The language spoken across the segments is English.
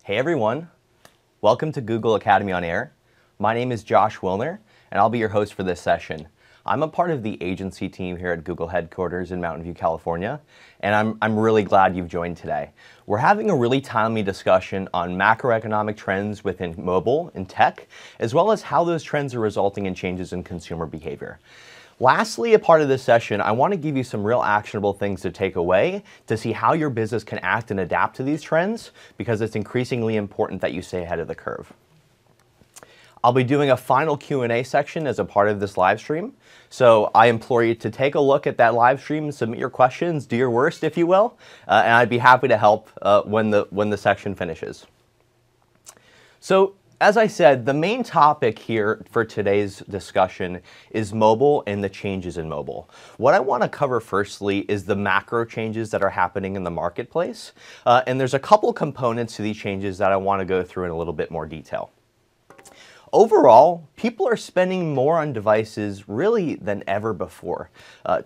Hey everyone, welcome to Google Academy on Air. My name is Josh Wilner, and I'll be your host for this session. I'm a part of the agency team here at Google headquarters in Mountain View, California, and I'm really glad you've joined today. We're having a really timely discussion on macroeconomic trends within mobile and tech, as well as how those trends are resulting in changes in consumer behavior. Lastly, a part of this session, I want to give you some real actionable things to take away to see how your business can act and adapt to these trends, because it's increasingly important that you stay ahead of the curve. I'll be doing a final Q&A section as a part of this live stream, so I implore you to take a look at that live stream, submit your questions, do your worst if you will, and I'd be happy to help when the section finishes. So, as I said, the main topic here for today's discussion is mobile and the changes in mobile. What I want to cover firstly is the macro changes that are happening in the marketplace, and there's a couple components to these changes that I want to go through in a little bit more detail. Overall, people are spending more on devices really than ever before.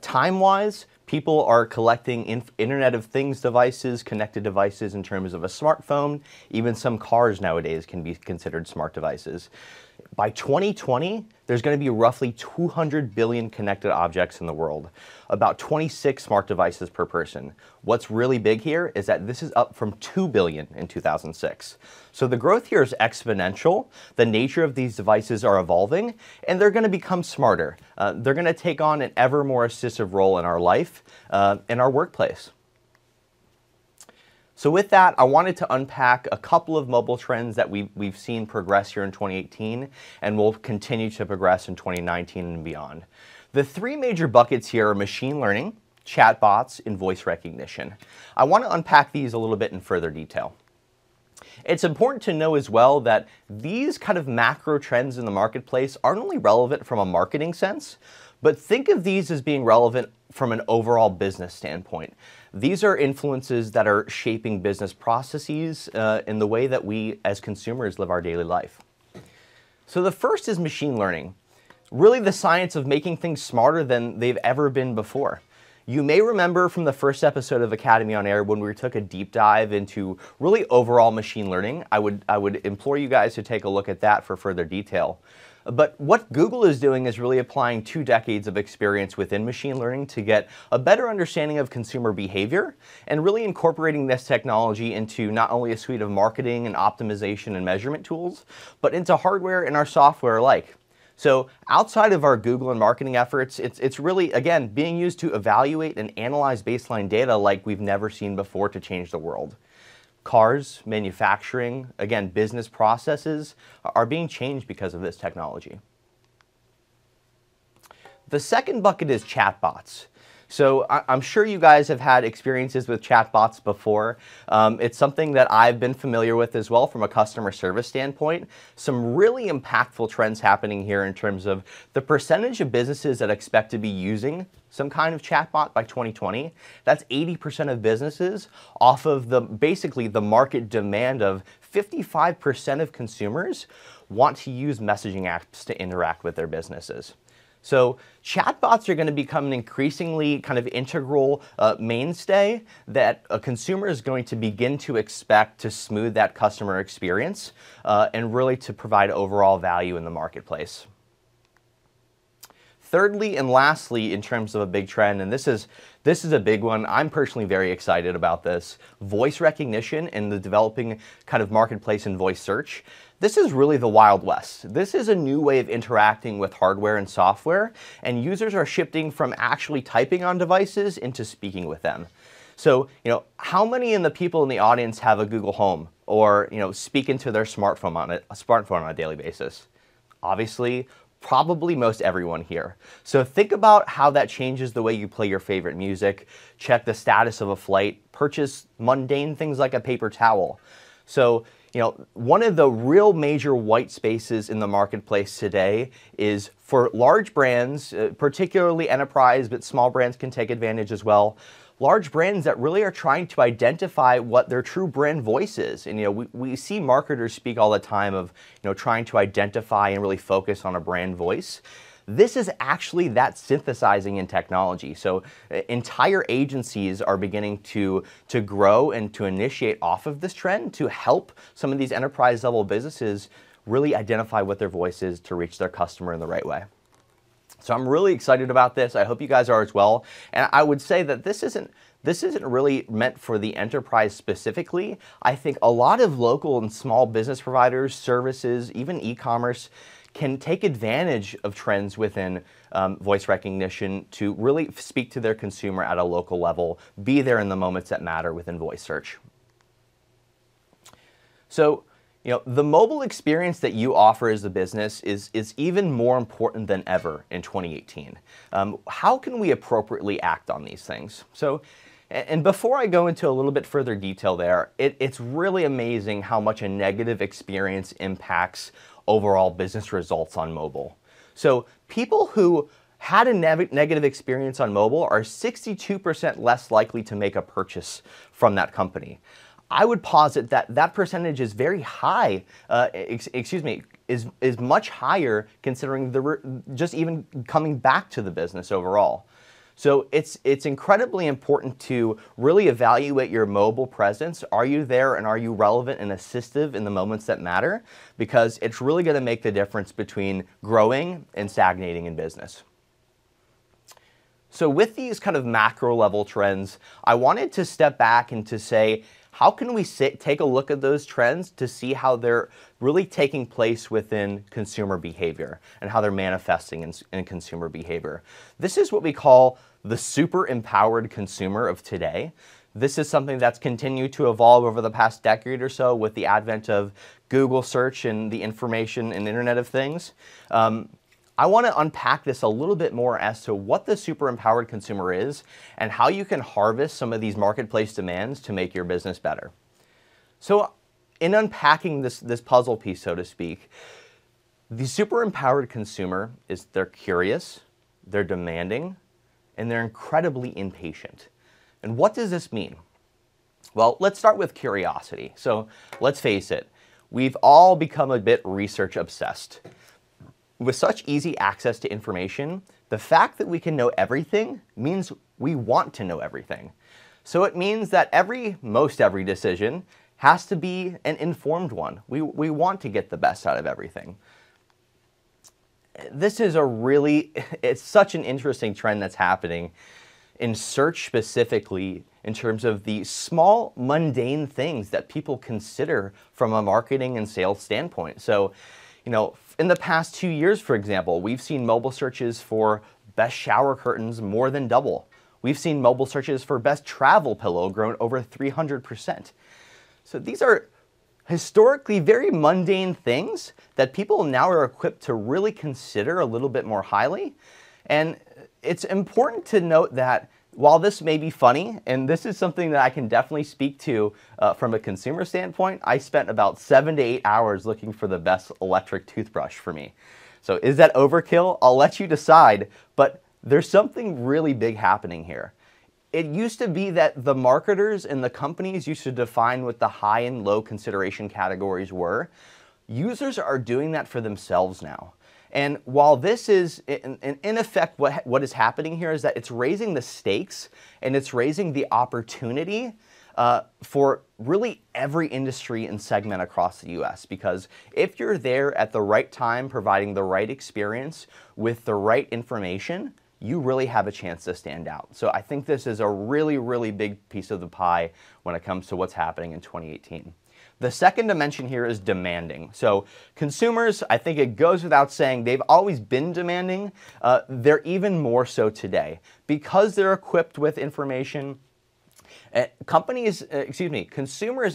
Time-wise, people are collecting Internet of Things devices, connected devices in terms of a smartphone. Even some cars nowadays can be considered smart devices. By 2020, there's going to be roughly 200 billion connected objects in the world, about 26 smart devices per person. What's really big here is that this is up from 2 billion in 2006. So the growth here is exponential. The nature of these devices are evolving, and they're going to become smarter. They're going to take on an ever more assistive role in our life, in our workplace. So with that, I wanted to unpack a couple of mobile trends that we've seen progress here in 2018 and will continue to progress in 2019 and beyond. The three major buckets here are machine learning, chatbots, and voice recognition. I want to unpack these a little bit in further detail. It's important to know as well that these kind of macro trends in the marketplace aren't only relevant from a marketing sense, but think of these as being relevant from an overall business standpoint. These are influences that are shaping business processes in the way that we as consumers live our daily life. So the first is machine learning, really the science of making things smarter than they've ever been before. You may remember from the first episode of Academy on Air when we took a deep dive into really overall machine learning. I would implore you guys to take a look at that for further detail. But what Google is doing is really applying 2 decades of experience within machine learning to get a better understanding of consumer behavior and really incorporating this technology into not only a suite of marketing and optimization and measurement tools, but into hardware and our software alike. So outside of our Google and marketing efforts, it's really, again, being used to evaluate and analyze baseline data like we've never seen before to change the world. Cars, manufacturing, again, business processes are being changed because of this technology. The second bucket is chatbots. So I'm sure you guys have had experiences with chatbots before. It's something that I've been familiar with as well from a customer service standpoint. Some really impactful trends happening here in terms of the percentage of businesses that expect to be using some kind of chatbot by 2020. That's 80% of businesses off of basically the market demand of 55% of consumers want to use messaging apps to interact with their businesses. So chatbots are going to become an increasingly kind of integral mainstay that a consumer is going to begin to expect to smooth that customer experience and really to provide overall value in the marketplace. Thirdly and lastly, in terms of a big trend, and this is a big one, I'm personally very excited about this, voice recognition and the developing kind of marketplace in voice search. This is really the Wild West. This is a new way of interacting with hardware and software, and users are shifting from actually typing on devices into speaking with them. So, how many of the people in the audience have a Google Home or, speak into their smartphone on a daily basis? Obviously, probably most everyone here. So think about how that changes the way you play your favorite music, check the status of a flight, purchase mundane things like a paper towel. So, one of the real major white spaces in the marketplace today is for large brands, particularly enterprise, but small brands can take advantage as well. Large brands that really are trying to identify what their true brand voice is. And we see marketers speak all the time of trying to identify and really focus on a brand voice. this is actually that synthesizing in technology. So entire agencies are beginning to grow and to initiate off of this trend to help some of these enterprise level businesses really identify what their voice is to reach their customer in the right way. So I'm really excited about this. I hope you guys are as well. And I would say that this isn't really meant for the enterprise specifically. I think a lot of local and small business providers, services, even e-commerce can take advantage of trends within voice recognition to really speak to their consumer at a local level, be there in the moments that matter within voice search. So, the mobile experience that you offer as a business is even more important than ever in 2018. How can we appropriately act on these things? So, and before I go into a little bit further detail there, it's really amazing how much a negative experience impacts overall business results on mobile. So people who had a negative experience on mobile are 62% less likely to make a purchase from that company. I would posit that that percentage is very high, is much higher considering just even coming back to the business overall. So it's incredibly important to really evaluate your mobile presence. Are you there and are you relevant and assistive in the moments that matter? Because it's really going to make the difference between growing and stagnating in business. So with these kind of macro level trends, I wanted to step back and to say, how can we take a look at those trends to see how they're really taking place within consumer behavior and how they're manifesting in consumer behavior? This is what we call the super empowered consumer of today. This is something that's continued to evolve over the past decade or so with the advent of Google search and the information and Internet of Things. I want to unpack this a little bit more as to what the super empowered consumer is and how you can harvest some of these marketplace demands to make your business better. So in unpacking this puzzle piece, so to speak, the super empowered consumer is they're curious, they're demanding, and they're incredibly impatient. And what does this mean? Well, let's start with curiosity. So let's face it, we've all become a bit research obsessed. With such easy access to information, the fact that we can know everything means we want to know everything. So it means that most every decision has to be an informed one. We want to get the best out of everything. This is it's such an interesting trend that's happening in search specifically in terms of the small, mundane things that people consider from a marketing and sales standpoint. So, in the past 2 years, for example, we've seen mobile searches for best shower curtains more than double. We've seen mobile searches for best travel pillow grown over 300%. So these are historically very mundane things that people now are equipped to really consider a little bit more highly. And it's important to note that while this may be funny, and this is something that I can definitely speak to from a consumer standpoint, I spent about 7 to 8 hours looking for the best electric toothbrush for me. So is that overkill? I'll let you decide, but there's something really big happening here. It used to be that the marketers and the companies used to define what the high and low consideration categories were. Users are doing that for themselves now. And while this is, in effect, what is happening here is that it's raising the stakes and it's raising the opportunity for really every industry and segment across the US. Because if you're there at the right time, providing the right experience with the right information, you really have a chance to stand out. So I think this is a really, really big piece of the pie when it comes to what's happening in 2018. The second dimension here is demanding. So consumers, I think it goes without saying, they've always been demanding. They're even more so today. Because they're equipped with information, consumers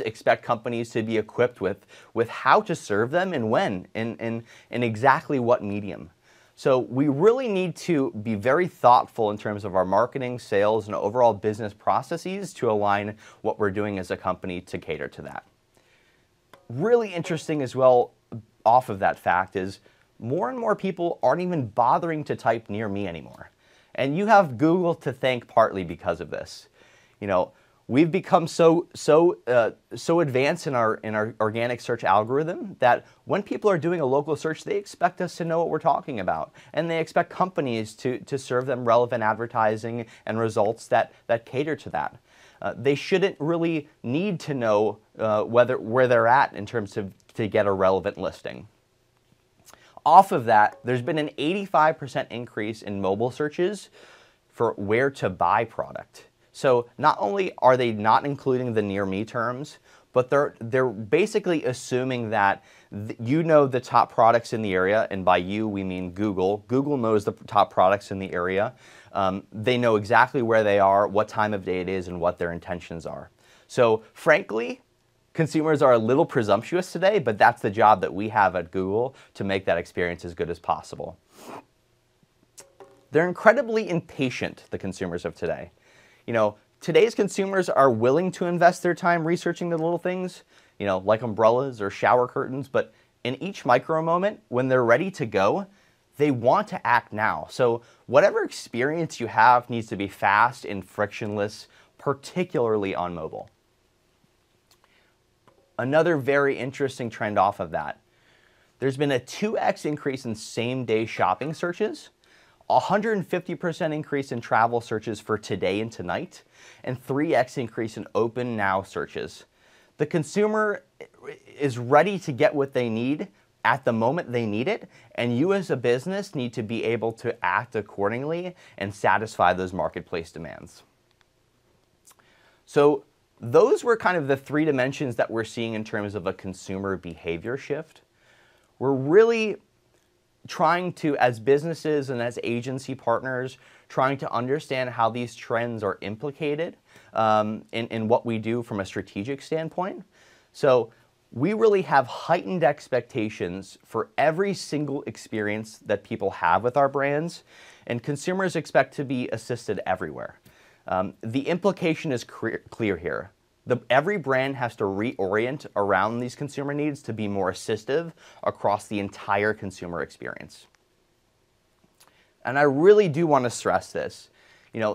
expect companies to be equipped with how to serve them and when, and exactly what medium. So we really need to be very thoughtful in terms of our marketing, sales, and overall business processes to align what we're doing as a company to cater to that. Really interesting as well off of that fact is more and more people aren't even bothering to type near me anymore. And you have Google to thank partly because of this. we've become so advanced in our organic search algorithm that when people are doing a local search, they expect us to know what we're talking about, and they expect companies to serve them relevant advertising and results that cater to that. They shouldn't really need to know where they're at in terms of to get a relevant listing. Off of that, there's been an 85% increase in mobile searches for where to buy product. So not only are they not including the near me terms, but they're basically assuming that you know the top products in the area, and by you we mean Google. Google knows the top products in the area. They know exactly where they are, what time of day it is, and what their intentions are. So frankly, consumers are a little presumptuous today, but that's the job that we have at Google to make that experience as good as possible. They're incredibly impatient, the consumers of today. Today's consumers are willing to invest their time researching the little things, like umbrellas or shower curtains, but in each micro moment, when they're ready to go, they want to act now. So whatever experience you have needs to be fast and frictionless, particularly on mobile. Another very interesting trend off of that, there's been a 2x increase in same-day shopping searches, 150% increase in travel searches for today and tonight, and 3x increase in open now searches. The consumer is ready to get what they need at the moment they need it, and you as a business need to be able to act accordingly and satisfy those marketplace demands. So those were kind of the three dimensions that we're seeing in terms of a consumer behavior shift. We're really trying to, as businesses and as agency partners, trying to understand how these trends are implicated in what we do from a strategic standpoint. So we really have heightened expectations for every single experience that people have with our brands, and consumers expect to be assisted everywhere. The implication is clear here. Every brand has to reorient around these consumer needs to be more assistive across the entire consumer experience. And I really do want to stress this.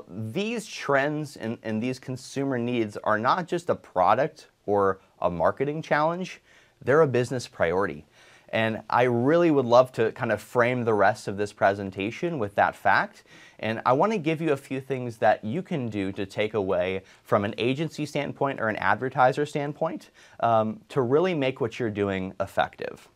These trends and these consumer needs are not just a product or a marketing challenge, they're a business priority. And I really would love to kind of frame the rest of this presentation with that fact. And I want to give you a few things that you can do to take away from an agency standpoint or an advertiser standpoint to really make what you're doing effective.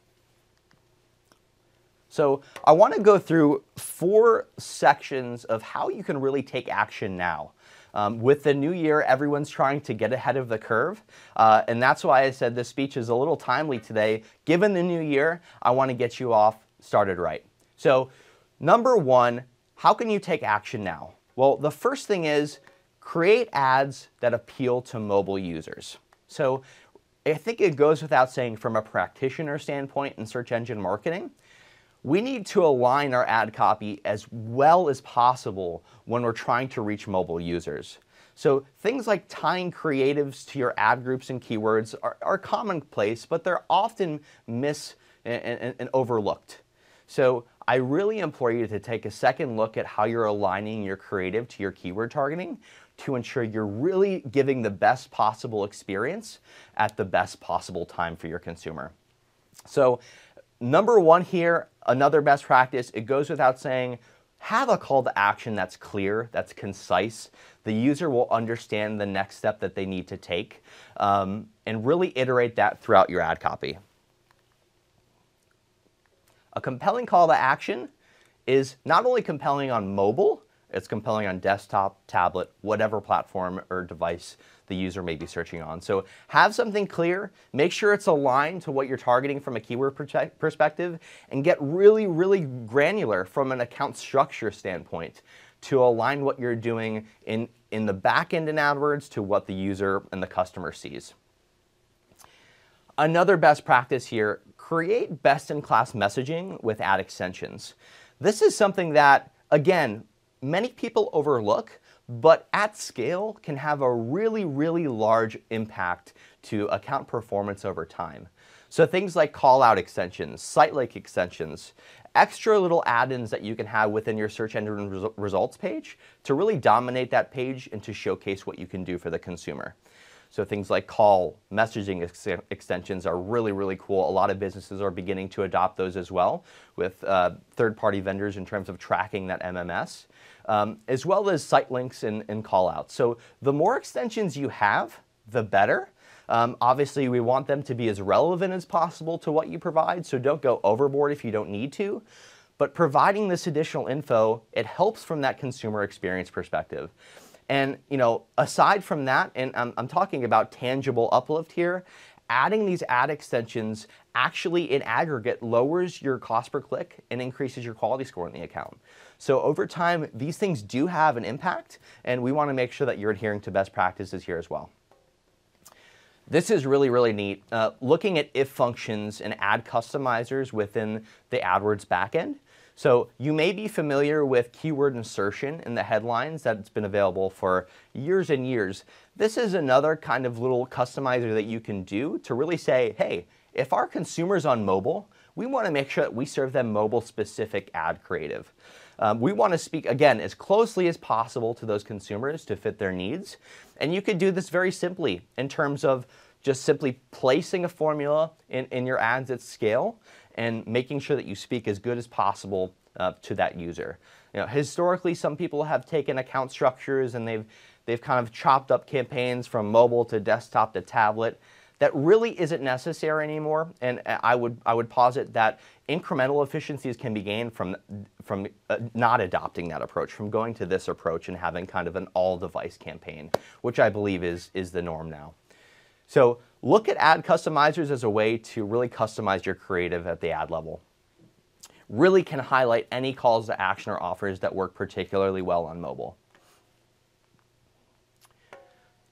So I want to go through 4 sections of how you can really take action now. With the new year, everyone's trying to get ahead of the curve, and that's why I said this speech is a little timely today. Given the new year, I want to get you off started right. So, number 1, how can you take action now? Well, the first thing is create ads that appeal to mobile users. So, I think it goes without saying from a practitioner standpoint in search engine marketing, we need to align our ad copy as well as possible when we're trying to reach mobile users. So things like tying creatives to your ad groups and keywords are commonplace, but they're often missed and overlooked. So I really implore you to take a second look at how you're aligning your creative to your keyword targeting to ensure you're really giving the best possible experience at the best possible time for your consumer. So number 1 here, another best practice, it goes without saying, have a call to action that's clear, that's concise. The user will understand the next step that they need to take, and really iterate that throughout your ad copy. A compelling call to action is not only compelling on mobile, it's compelling on desktop, tablet, whatever platform or device the user may be searching on. So have something clear, make sure it's aligned to what you're targeting from a keyword perspective, and get really, really granular from an account structure standpoint to align what you're doing in the back end in AdWords to what the user and the customer sees. Another best practice here, create best-in-class messaging with ad extensions. This is something that, again, many people overlook, but at scale can have a really, really large impact to account performance over time. So things like call-out extensions, site-like extensions, extra little add-ins that you can have within your search engine results page to really dominate that page and to showcase what you can do for the consumer. So things like call, messaging extensions are really, really cool. A lot of businesses are beginning to adopt those as well with third-party vendors in terms of tracking that MMS, as well as site links and call-outs. So the more extensions you have, the better. Obviously, we want them to be as relevant as possible to what you provide, so don't go overboard if you don't need to. But providing this additional info, it helps from that consumer experience perspective. And aside from that, and I'm talking about tangible uplift here, adding these ad extensions actually in aggregate lowers your cost per click and increases your quality score in the account. So over time, these things do have an impact, and we want to make sure that you're adhering to best practices here as well. This is really, really neat. Looking at if functions and ad customizers within the AdWords backend. So you may be familiar with keyword insertion in the headlines that's been available for years and years. This is another kind of little customizer that you can do to really say, hey, if our consumer's on mobile, we want to make sure that we serve them mobile-specific ad creative. We want to speak, again, as closely as possible to those consumers to fit their needs. And you could do this very simply in terms of just simply placing a formula in your ads at scale and making sure that you speak as good as possible to that user. Historically, some people have taken account structures and they've kind of chopped up campaigns from mobile to desktop to tablet. That really isn't necessary anymore, and I would posit that incremental efficiencies can be gained from not adopting that approach, from going to this approach and having kind of an all-device campaign, which I believe is the norm now. So look at ad customizers as a way to really customize your creative at the ad level. Really can highlight any calls to action or offers that work particularly well on mobile.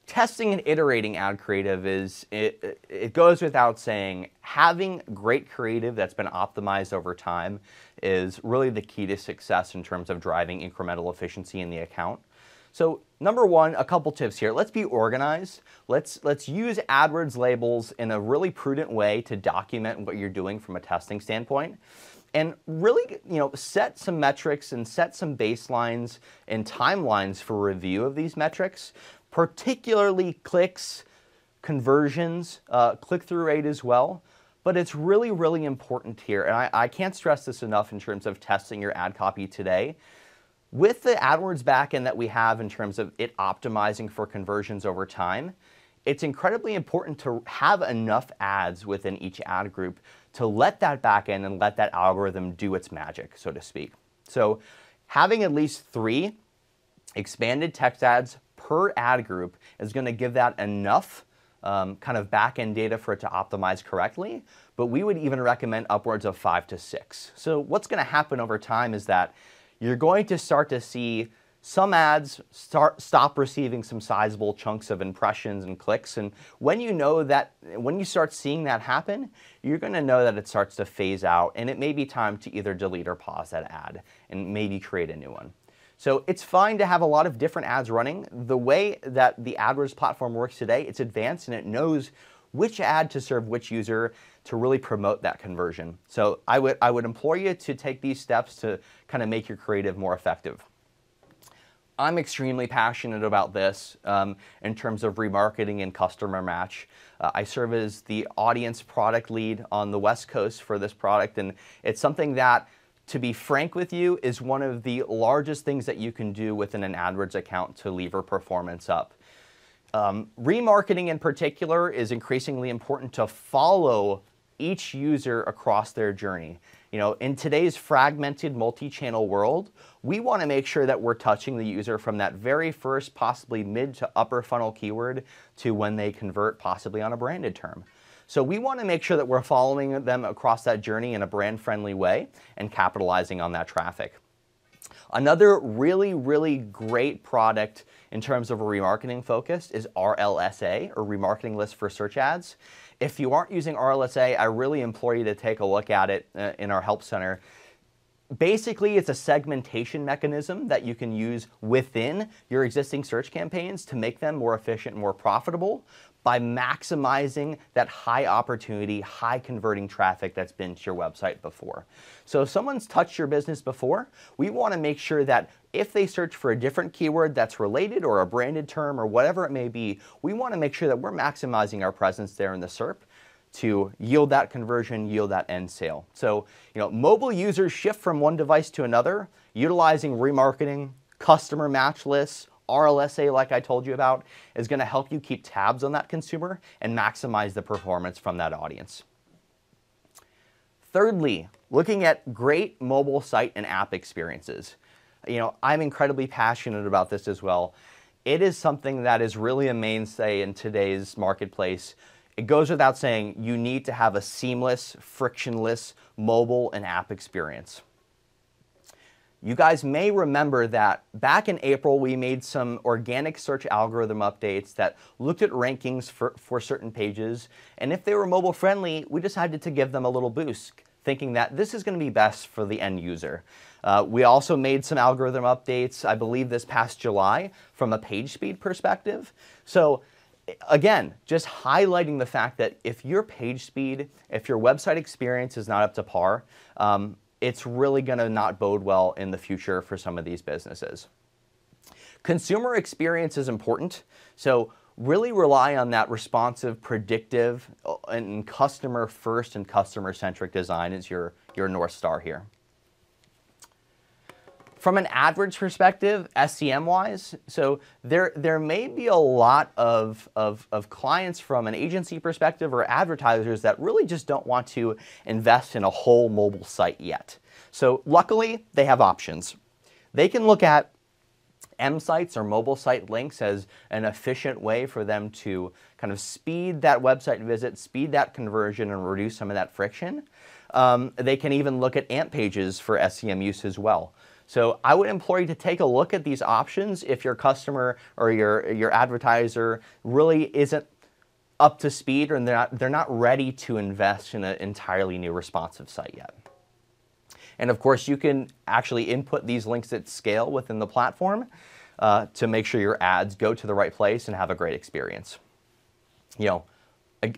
Testing and iterating ad creative it goes without saying, having great creative that's been optimized over time is really the key to success in terms of driving incremental efficiency in the account. So number one, a couple tips here. Let's be organized. Let's use AdWords labels in a really prudent way to document what you're doing from a testing standpoint. And really, set some metrics and set some baselines and timelines for review of these metrics, particularly clicks, conversions, click-through rate as well. But it's really, really important here, and I can't stress this enough in terms of testing your ad copy today. With the AdWords backend that we have in terms of it optimizing for conversions over time, it's incredibly important to have enough ads within each ad group to let that backend and let that algorithm do its magic, so to speak. So having at least 3 expanded text ads per ad group is going to give that enough kind of back-end data for it to optimize correctly, but we would even recommend upwards of 5 to 6. So what's going to happen over time is that you're going to start to see some ads stop receiving some sizable chunks of impressions and clicks, and when you start seeing that happen, you're going to know that it starts to phase out, and it may be time to either delete or pause that ad and maybe create a new one. So it's fine to have a lot of different ads running. The way that the AdWords platform works today, it's advanced and it knows which ad to serve which user to really promote that conversion. So I would implore you to take these steps to kind of make your creative more effective. I'm extremely passionate about this in terms of remarketing and customer match. I serve as the audience product lead on the West Coast for this product, and it's something that, to be frank with you, is one of the largest things that you can do within an AdWords account to lever performance up. Remarketing in particular is increasingly important to follow each user across their journey. In today's fragmented multi-channel world, we want to make sure that we're touching the user from that very first, possibly mid to upper funnel keyword to when they convert, possibly on a branded term. So we want to make sure that we're following them across that journey in a brand-friendly way and capitalizing on that traffic. Another really, really great product in terms of a remarketing focus is RLSA, or Remarketing List for Search Ads. If you aren't using RLSA, I really implore you to take a look at it in our Help Center. Basically, it's a segmentation mechanism that you can use within your existing search campaigns to make them more efficient and more profitable, by maximizing that high opportunity, high converting traffic that's been to your website before. So if someone's touched your business before, we want to make sure that if they search for a different keyword that's related or a branded term or whatever it may be, we want to make sure that we're maximizing our presence there in the SERP to yield that conversion, yield that end sale. So, mobile users shift from one device to another, utilizing remarketing, customer match lists, RLSA, like I told you about, is going to help you keep tabs on that consumer and maximize the performance from that audience. Thirdly, looking at great mobile site and app experiences. I'm incredibly passionate about this as well. It is something that is really a mainstay in today's marketplace. It goes without saying, you need to have a seamless, frictionless mobile and app experience. You guys may remember that back in April, we made some organic search algorithm updates that looked at rankings for certain pages. And if they were mobile friendly, we decided to give them a little boost, thinking that this is going to be best for the end user. We also made some algorithm updates, I believe this past July, from a page speed perspective. So again, just highlighting the fact that if your page speed, if your website experience is not up to par, it's really going to not bode well in the future for some of these businesses. Consumer experience is important, so really rely on that responsive, predictive, and customer first and customer-centric design as your North Star here. From an AdWords perspective, SEM-wise, so there may be a lot of clients from an agency perspective or advertisers that really just don't want to invest in a whole mobile site yet. So luckily, they have options. They can look at M-sites or mobile site links as an efficient way for them to kind of speed that website visit, speed that conversion, and reduce some of that friction. They can even look at AMP pages for SEM use as well. So I would implore you to take a look at these options if your customer or your advertiser really isn't up to speed or they're not ready to invest in an entirely new responsive site yet. And of course, you can actually input these links at scale within the platform to make sure your ads go to the right place and have a great experience.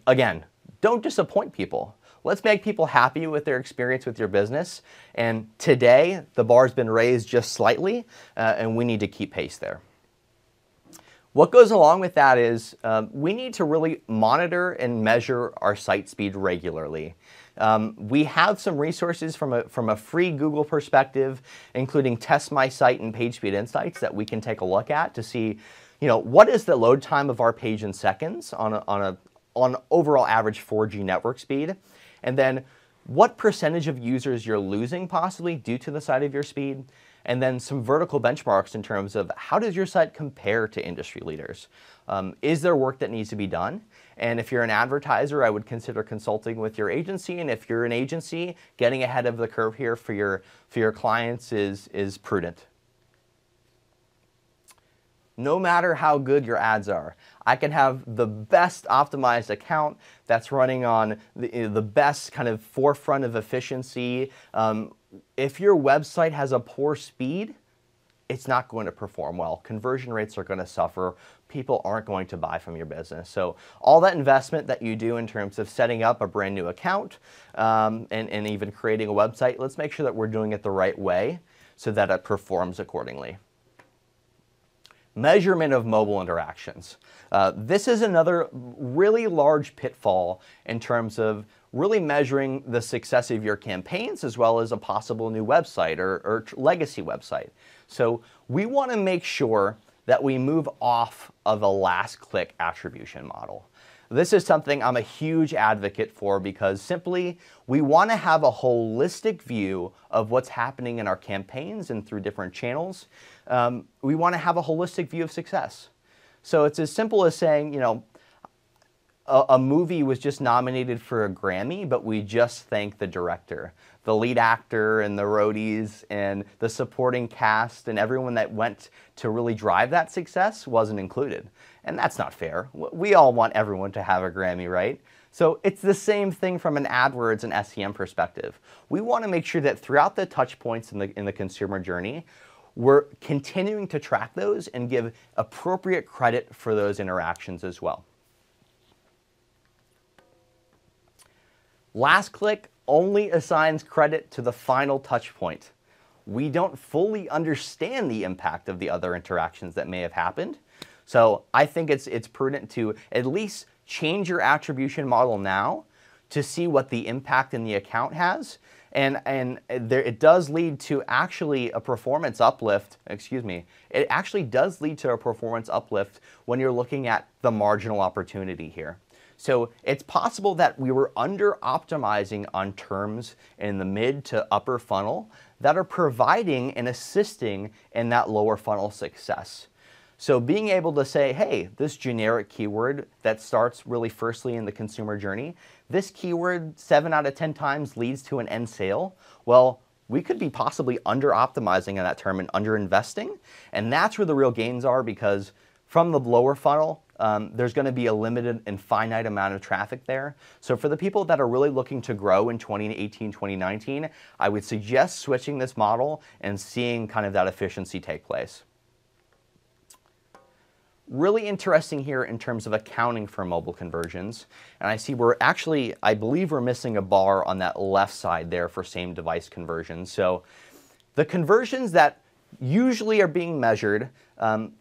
Again, don't disappoint people. Let's make people happy with their experience with your business. And today, the bar's been raised just slightly, and we need to keep pace there. What goes along with that is we need to really monitor and measure our site speed regularly. We have some resources from a free Google perspective, including Test My Site and Page Speed Insights that we can take a look at to see, what is the load time of our page in seconds on overall average 4G network speed. And then what percentage of users you're losing possibly due to the site of your speed, and then some vertical benchmarks in terms of how does your site compare to industry leaders? Is there work that needs to be done? And if you're an advertiser, I would consider consulting with your agency, and if you're an agency, getting ahead of the curve here for your clients is prudent. No matter how good your ads are, I can have the best optimized account that's running on the best kind of forefront of efficiency. If your website has a poor speed, it's not going to perform well. Conversion rates are going to suffer. People aren't going to buy from your business. So all that investment that you do in terms of setting up a brand new account and even creating a website, let's make sure that we're doing it the right way so that it performs accordingly. Measurement of mobile interactions. This is another really large pitfall in terms of really measuring the success of your campaigns as well as a possible new website or legacy website. So we want to make sure that we move off of a last click attribution model. This is something I'm a huge advocate for because simply we want to have a holistic view of what's happening in our campaigns and through different channels. We want to have a holistic view of success. So it's as simple as saying, a movie was just nominated for a Grammy, but we just thank the director, the lead actor and the roadies and the supporting cast and everyone that went to really drive that success wasn't included. And that's not fair. We all want everyone to have a Grammy, right? So it's the same thing from an AdWords and SEM perspective. We want to make sure that throughout the touch points in the consumer journey, we're continuing to track those and give appropriate credit for those interactions as well. Last click only assigns credit to the final touch point. We don't fully understand the impact of the other interactions that may have happened. So I think it's prudent to at least change your attribution model now to see what the impact in the account has. And it does lead to actually a performance uplift, it actually does lead to a performance uplift when you're looking at the marginal opportunity here. So it's possible that we were under optimizing on terms in the mid to upper funnel that are providing and assisting in that lower funnel success. So being able to say, hey, this generic keyword that starts really firstly in the consumer journey, this keyword 7 out of 10 times leads to an end sale. Well, we could be possibly under optimizing on that term and under investing. And that's where the real gains are, because from the lower funnel, there's going to be a limited and finite amount of traffic there. So for the people that are really looking to grow in 2018, 2019, I would suggest switching this model and seeing kind of that efficiency take place. Really interesting here in terms of accounting for mobile conversions. And I see I believe we're missing a bar on that left side there for same device conversions. So the conversions that usually are being measured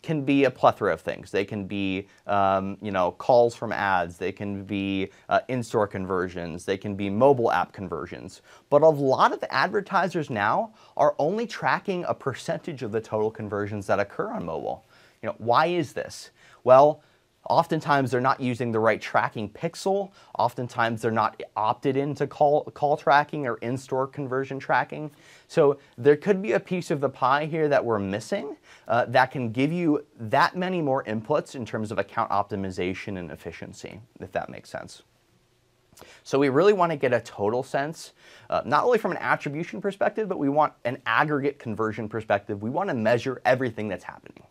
can be a plethora of things. They can be calls from ads, they can be in-store conversions, they can be mobile app conversions. But a lot of advertisers now are only tracking a percentage of the total conversions that occur on mobile. Why is this? Well, oftentimes they're not using the right tracking pixel. Oftentimes they're not opted into call tracking or in-store conversion tracking. So there could be a piece of the pie here that we're missing that can give you that many more inputs in terms of account optimization and efficiency, if that makes sense. So we really want to get a total sense, not only from an attribution perspective, but we want an aggregate conversion perspective. We want to measure everything that's happening.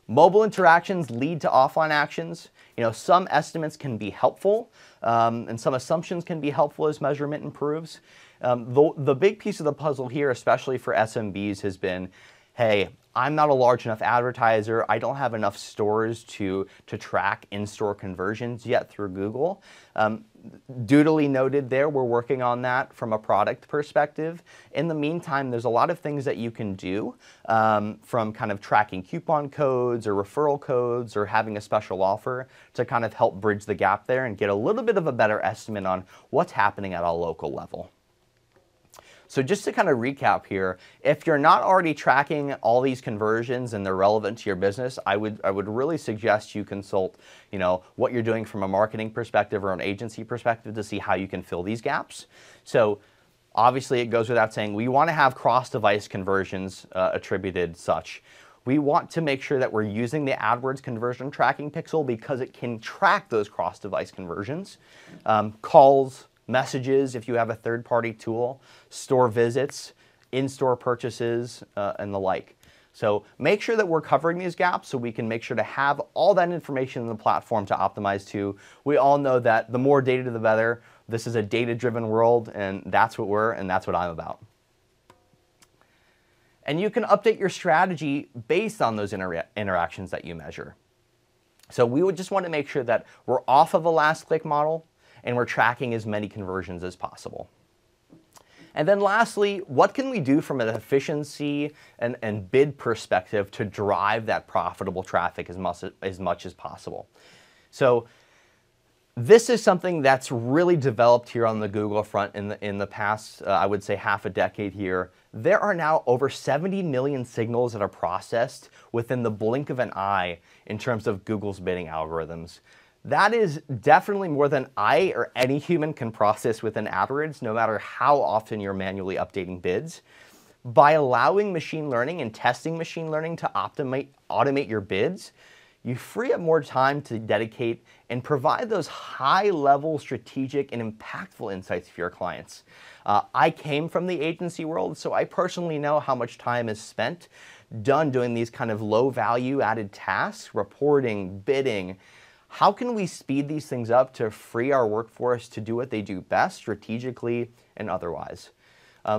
Mobile interactions lead to offline actions. Some estimates can be helpful, and some assumptions can be helpful as measurement improves. The big piece of the puzzle here, especially for SMBs, has been, hey, I'm not a large enough advertiser. I don't have enough stores to track in-store conversions yet through Google. Dutifully noted there, we're working on that from a product perspective. In the meantime, there's a lot of things that you can do from kind of tracking coupon codes or referral codes or having a special offer to kind of help bridge the gap there and get a little bit of a better estimate on what's happening at a local level. So just to kind of recap here, if you're not already tracking all these conversions and they're relevant to your business, I would really suggest you consult, what you're doing from a marketing perspective or an agency perspective to see how you can fill these gaps. So obviously it goes without saying, we want to have cross-device conversions attributed such. We want to make sure that we're using the AdWords conversion tracking pixel because it can track those cross-device conversions, calls, messages if you have a third-party tool, store visits, in-store purchases, and the like. So make sure that we're covering these gaps so we can make sure to have all that information in the platform to optimize to. We all know that the more data, the better. This is a data-driven world, and that's what I'm about. And you can update your strategy based on those interactions that you measure. So we would just want to make sure that we're off of a last click model and we're tracking as many conversions as possible. And then lastly, what can we do from an efficiency and bid perspective to drive that profitable traffic as much as possible? So this is something that's really developed here on the Google front in the past, I would say, half a decade here. There are now over 70 million signals that are processed within the blink of an eye in terms of Google's bidding algorithms. That is definitely more than I or any human can process within AdWords, no matter how often you're manually updating bids. By allowing machine learning and testing machine learning to automate your bids, you free up more time to dedicate and provide those high-level strategic and impactful insights for your clients. I came from the agency world, so I personally know how much time is spent done doing these kind of low-value added tasks, reporting, bidding. How can we speed these things up to free our workforce to do what they do best strategically and otherwise?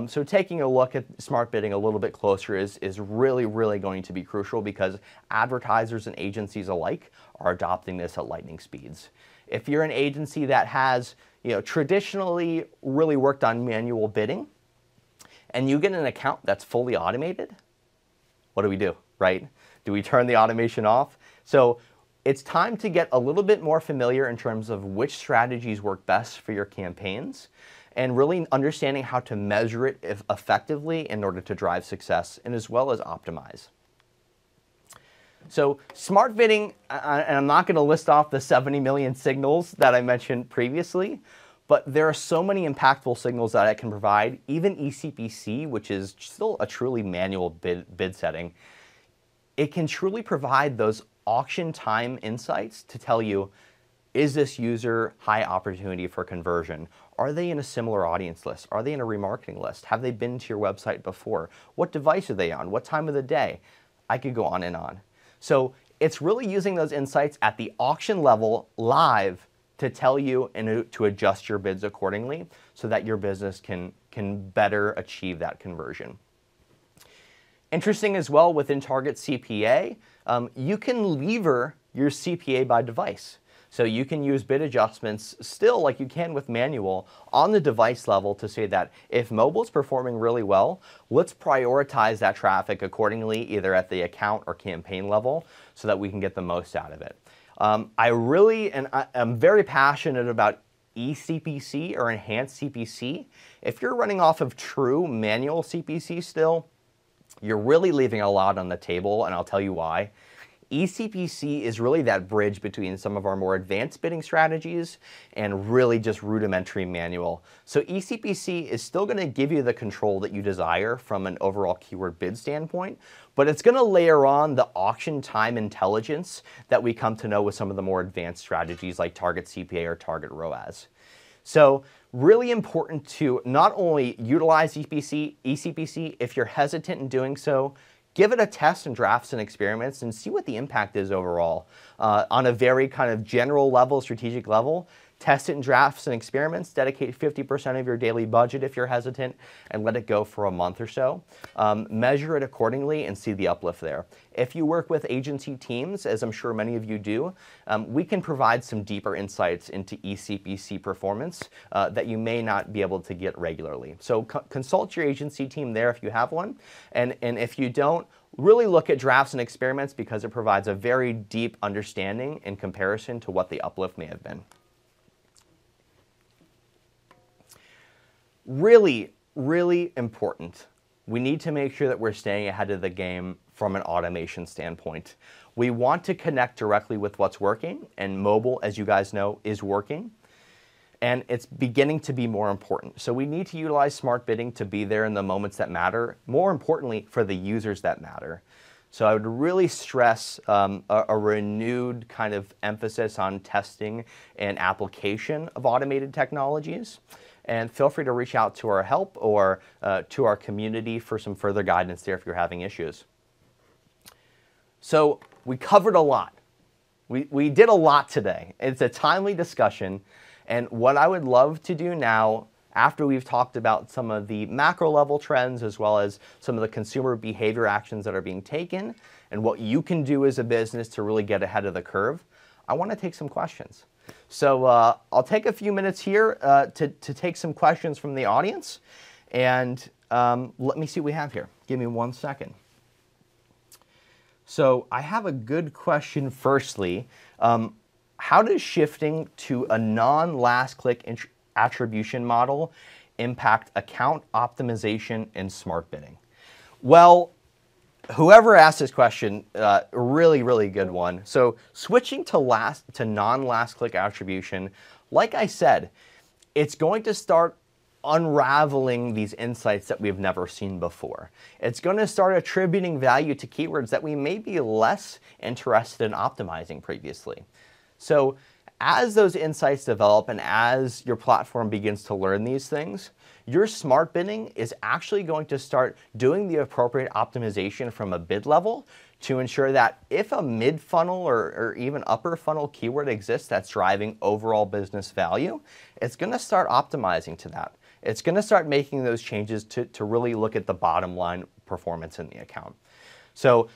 So taking a look at smart bidding a little bit closer is really, really going to be crucial because advertisers and agencies alike are adopting this at lightning speeds. If you're an agency that has, traditionally really worked on manual bidding, and you get an account that's fully automated, what do we do, right? Do we turn the automation off? So it's time to get a little bit more familiar in terms of which strategies work best for your campaigns, and really understanding how to measure it effectively in order to drive success and as well as optimize. So smart bidding, and I'm not going to list off the 70 million signals that I mentioned previously, but there are so many impactful signals that it can provide. Even eCPC, which is still a truly manual bid setting, it can truly provide those auction time insights to tell you, is this user high opportunity for conversion? Are they in a similar audience list? Are they in a remarketing list? Have they been to your website before? What device are they on? What time of the day? I could go on and on. So it's really using those insights at the auction level live to tell you and to adjust your bids accordingly so that your business can better achieve that conversion. Interesting as well, within Target CPA, you can lever your CPA by device. So you can use bid adjustments still like you can with manual on the device level to say that if mobile is performing really well, let's prioritize that traffic accordingly, either at the account or campaign level, so that we can get the most out of it. I'm very passionate about eCPC or enhanced CPC. If you're running off of true manual CPC still, you're really leaving a lot on the table, and I'll tell you why. eCPC is really that bridge between some of our more advanced bidding strategies and really just rudimentary manual. So eCPC is still going to give you the control that you desire from an overall keyword bid standpoint, but it's going to layer on the auction time intelligence that we come to know with some of the more advanced strategies like Target CPA or Target ROAS. So really important to not only utilize eCPC, if you're hesitant in doing so, give it a test and drafts and experiments and see what the impact is overall. On a very kind of general level, strategic level, test it in drafts and experiments, dedicate 50% of your daily budget if you're hesitant, and let it go for a month or so. Measure it accordingly and see the uplift there. If you work with agency teams, as I'm sure many of you do, we can provide some deeper insights into eCPC performance that you may not be able to get regularly. So consult your agency team there if you have one, and if you don't, really look at drafts and experiments because it provides a very deep understanding in comparison to what the uplift may have been. Really, really important. We need to make sure that we're staying ahead of the game from an automation standpoint. We want to connect directly with what's working, and mobile, as you guys know, is working. And it's beginning to be more important. So we need to utilize smart bidding to be there in the moments that matter, more importantly, for the users that matter. So I would really stress a renewed kind of emphasis on testing and application of automated technologies. And feel free to reach out to our help or to our community for some further guidance there if you're having issues. So we covered a lot. We did a lot today. It's a timely discussion. And what I would love to do now, after we've talked about some of the macro level trends as well as some of the consumer behavior actions that are being taken and what you can do as a business to really get ahead of the curve, I want to take some questions. So I'll take a few minutes here to take some questions from the audience, and let me see what we have here. Give me 1 second. So I have a good question firstly. How does shifting to a non-last click attribution model impact account optimization and smart bidding? Well, whoever asked this question, really, really good one. So switching to non-last click attribution, like I said, it's going to start unraveling these insights that we've never seen before. It's going to start attributing value to keywords that we may be less interested in optimizing previously. So as those insights develop and as your platform begins to learn these things, your smart bidding is actually going to start doing the appropriate optimization from a bid level to ensure that if a mid-funnel or even upper funnel keyword exists that's driving overall business value, it's going to start optimizing to that. It's going to start making those changes to really look at the bottom line performance in the account. So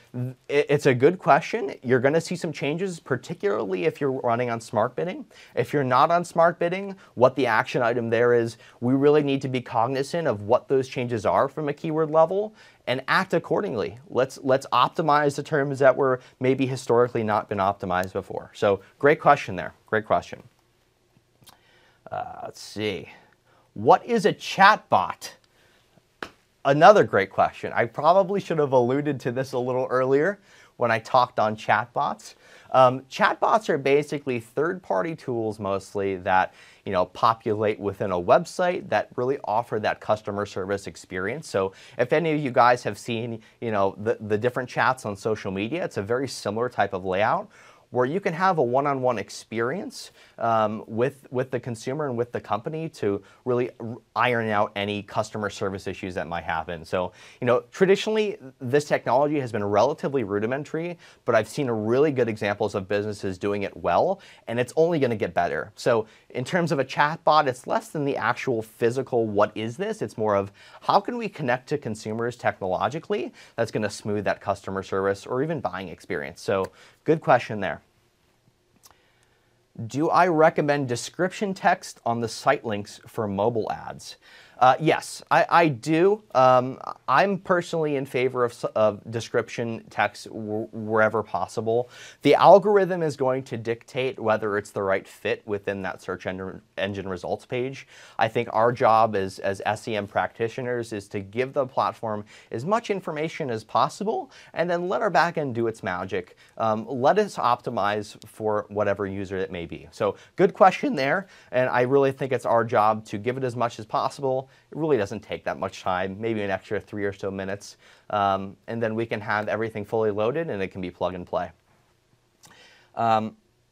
it's a good question. You're going to see some changes, particularly if you're running on smart bidding. If you're not on smart bidding, what the action item there is, we really need to be cognizant of what those changes are from a keyword level and act accordingly. Let's optimize the terms that were maybe historically not been optimized before. So great question there. Great question. Let's see. What is a chatbot? Another great question. I probably should have alluded to this a little earlier when I talked on chatbots. Chatbots are basically third-party tools mostly that populate within a website that really offer that customer service experience. So if any of you guys have seen the different chats on social media, it's a very similar type of layout where you can have a one-on-one experience with the consumer and with the company to really iron out any customer service issues that might happen. So, traditionally, this technology has been relatively rudimentary, but I've seen really good examples of businesses doing it well, and it's only going to get better. So in terms of a chatbot, it's less than the actual physical, what is this? It's more of how can we connect to consumers technologically that's going to smooth that customer service or even buying experience. So good question there. Do I recommend description text on the site links for mobile ads? Yes, I do. I'm personally in favor of description text wherever possible. The algorithm is going to dictate whether it's the right fit within that search engine results page. I think our job as SEM practitioners is to give the platform as much information as possible and then let our backend do its magic. Let us optimize for whatever user it may be. So good question there, and I really think it's our job to give it as much as possible. It really doesn't take that much time, maybe an extra 3 or so minutes, and then we can have everything fully loaded and it can be plug and play. I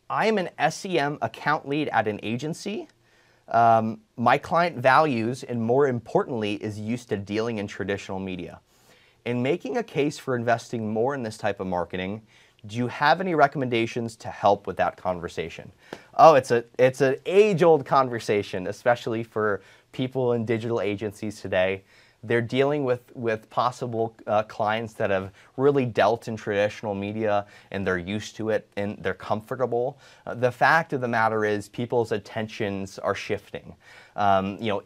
am an SEM account lead at an agency. My client values, and more importantly, is used to dealing in traditional media. In making a case for investing more in this type of marketing, do you have any recommendations to help with that conversation? Oh, it's an age-old conversation, especially for people in digital agencies today. They're dealing with possible clients that have really dealt in traditional media and they're used to it and they're comfortable. The fact of the matter is people's attentions are shifting.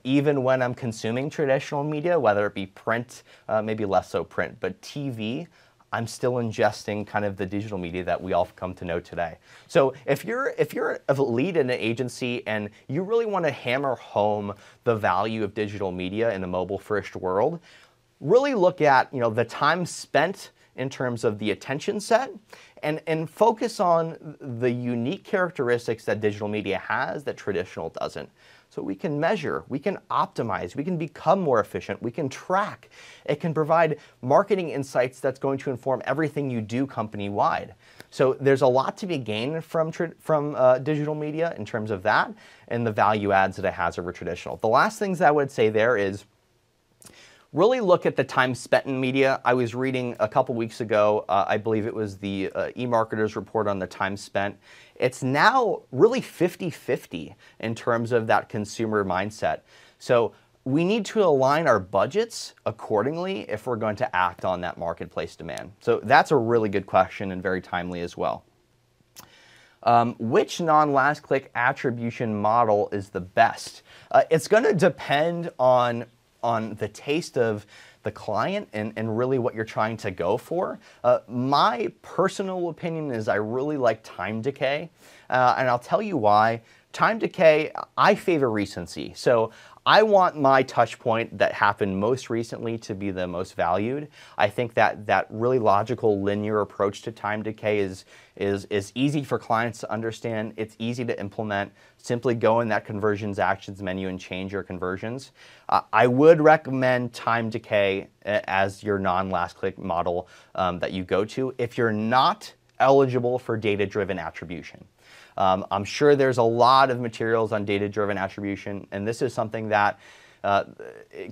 Even when I'm consuming traditional media, whether it be print, maybe less so print, but TV, I'm still ingesting kind of the digital media that we all come to know today. So if you're a lead in an agency and you really want to hammer home the value of digital media in a mobile-first world, really look at the time spent in terms of the attention set and focus on the unique characteristics that digital media has that traditional doesn't. So we can measure, we can optimize, we can become more efficient, we can track. It can provide marketing insights that's going to inform everything you do company-wide. So there's a lot to be gained from digital media in terms of that and the value adds that it has over traditional. The last things I would say there is really look at the time spent in media. I was reading a couple weeks ago, I believe it was the eMarketer's report on the time spent. It's now really 50-50 in terms of that consumer mindset. So we need to align our budgets accordingly if we're going to act on that marketplace demand. So that's a really good question and very timely as well. Which non-last click attribution model is the best? It's going to depend on the taste of the client and really what you're trying to go for. My personal opinion is I really like time decay, and I'll tell you why. Time decay, I favor recency. So I want my touch point that happened most recently to be the most valued. I think that really logical linear approach to time decay is easy for clients to understand. It's easy to implement. Simply go in that conversions actions menu and change your conversions. I would recommend time decay as your non-last click model that you go to if you're not eligible for data-driven attribution. I'm sure there's a lot of materials on data-driven attribution, and this is something that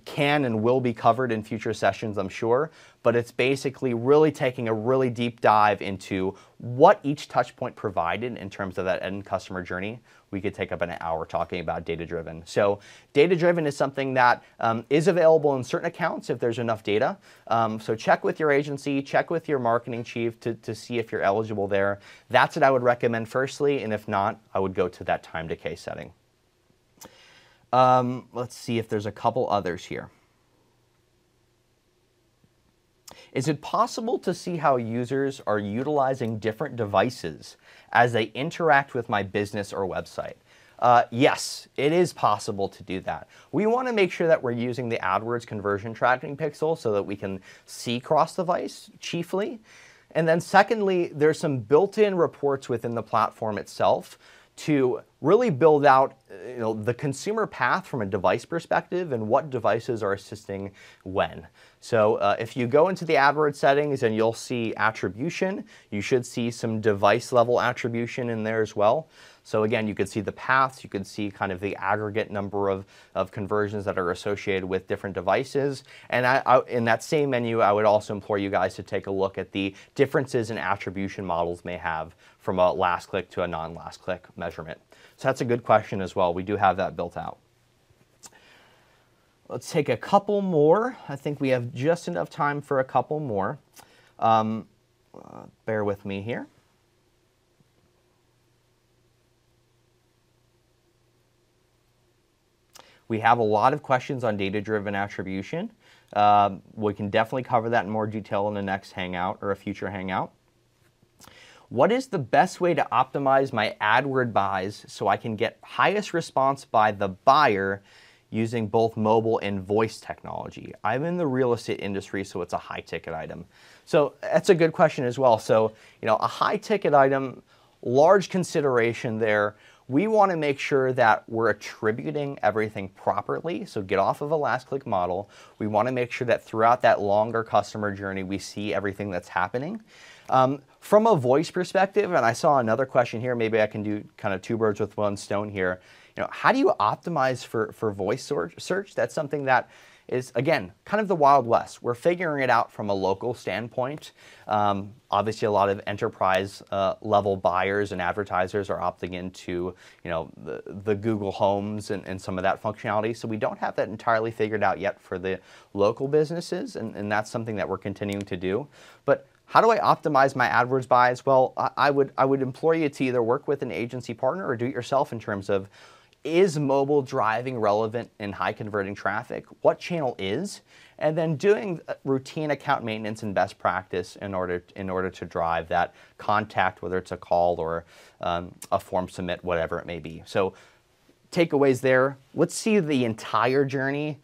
can and will be covered in future sessions, I'm sure, but it's basically really taking a really deep dive into what each touch point provided in terms of that end customer journey. We could take up an hour talking about data-driven. So data-driven is something that is available in certain accounts if there's enough data. So check with your agency, check with your marketing chief to see if you're eligible there. That's what I would recommend firstly, and if not, I would go to that time decay setting. Let's see if there's a couple others here. Is it possible to see how users are utilizing different devices as they interact with my business or website? Yes, it is possible to do that. We want to make sure that we're using the AdWords conversion tracking pixel so that we can see cross-device chiefly. And then secondly, there's some built-in reports within the platform itself to really build out the consumer path from a device perspective and what devices are assisting when. So if you go into the AdWords settings and you'll see attribution, you should see some device level attribution in there as well. So again, you could see the paths, you could see kind of the aggregate number of conversions that are associated with different devices. And in that same menu, I would also implore you guys to take a look at the differences in attribution models may have from a last click to a non-last click measurement. So that's a good question as well. We do have that built out. Let's take a couple more. I think we have just enough time for a couple more. Bear with me here. We have a lot of questions on data-driven attribution. We can definitely cover that in more detail in the next Hangout or a future Hangout. What is the best way to optimize my AdWord buys so I can get highest response by the buyer using both mobile and voice technology? I'm in the real estate industry, so it's a high-ticket item. So that's a good question as well. So, a high-ticket item, large consideration there. We want to make sure that we're attributing everything properly. So get off of a last click model. We want to make sure that throughout that longer customer journey, we see everything that's happening. From a voice perspective, and I saw another question here, maybe I can do kind of two birds with one stone here. How do you optimize for voice search? That's something that is, again, kind of the Wild West. We're figuring it out from a local standpoint. Obviously, a lot of enterprise level buyers and advertisers are opting into the Google Homes and some of that functionality. So we don't have that entirely figured out yet for the local businesses, and that's something that we're continuing to do. But how do I optimize my AdWords buys? Well, I would implore you to either work with an agency partner or do it yourself in terms of, is mobile driving relevant and high converting traffic? What channel is? And then doing routine account maintenance and best practice in order to drive that contact, whether it's a call or a form submit, whatever it may be. So takeaways there. Let's see the entire journey.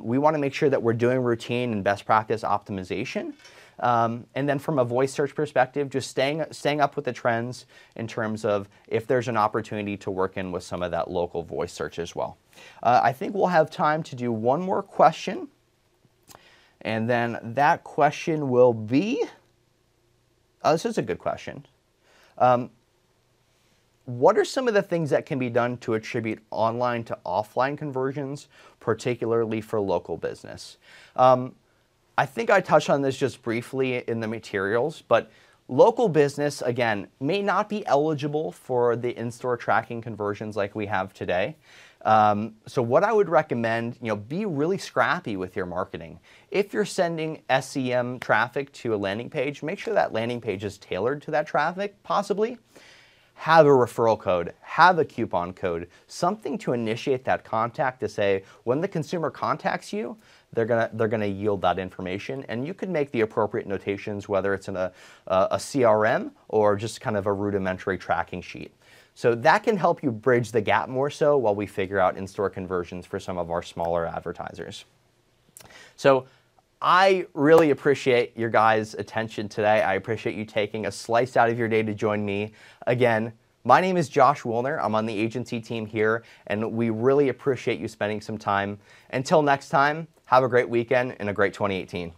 We want to make sure that we're doing routine and best practice optimization. And then from a voice search perspective, just staying up with the trends in terms of if there's an opportunity to work in with some of that local voice search as well. I think we'll have time to do one more question. And then that question will be, this is a good question. What are some of the things that can be done to attribute online to offline conversions, particularly for local business? I think I touched on this just briefly in the materials, but local business, again, may not be eligible for the in-store tracking conversions like we have today. So what I would recommend, be really scrappy with your marketing. If you're sending SEM traffic to a landing page, make sure that landing page is tailored to that traffic, possibly. Have a referral code, have a coupon code, something to initiate that contact to say, when the consumer contacts you, they're gonna yield that information, and you can make the appropriate notations, whether it's in a CRM or just kind of a rudimentary tracking sheet. So that can help you bridge the gap more so while we figure out in-store conversions for some of our smaller advertisers. So I really appreciate your guys' attention today. I appreciate you taking a slice out of your day to join me. Again, my name is Josh Woolner. I'm on the agency team here, and we really appreciate you spending some time. Until next time, have a great weekend and a great 2018.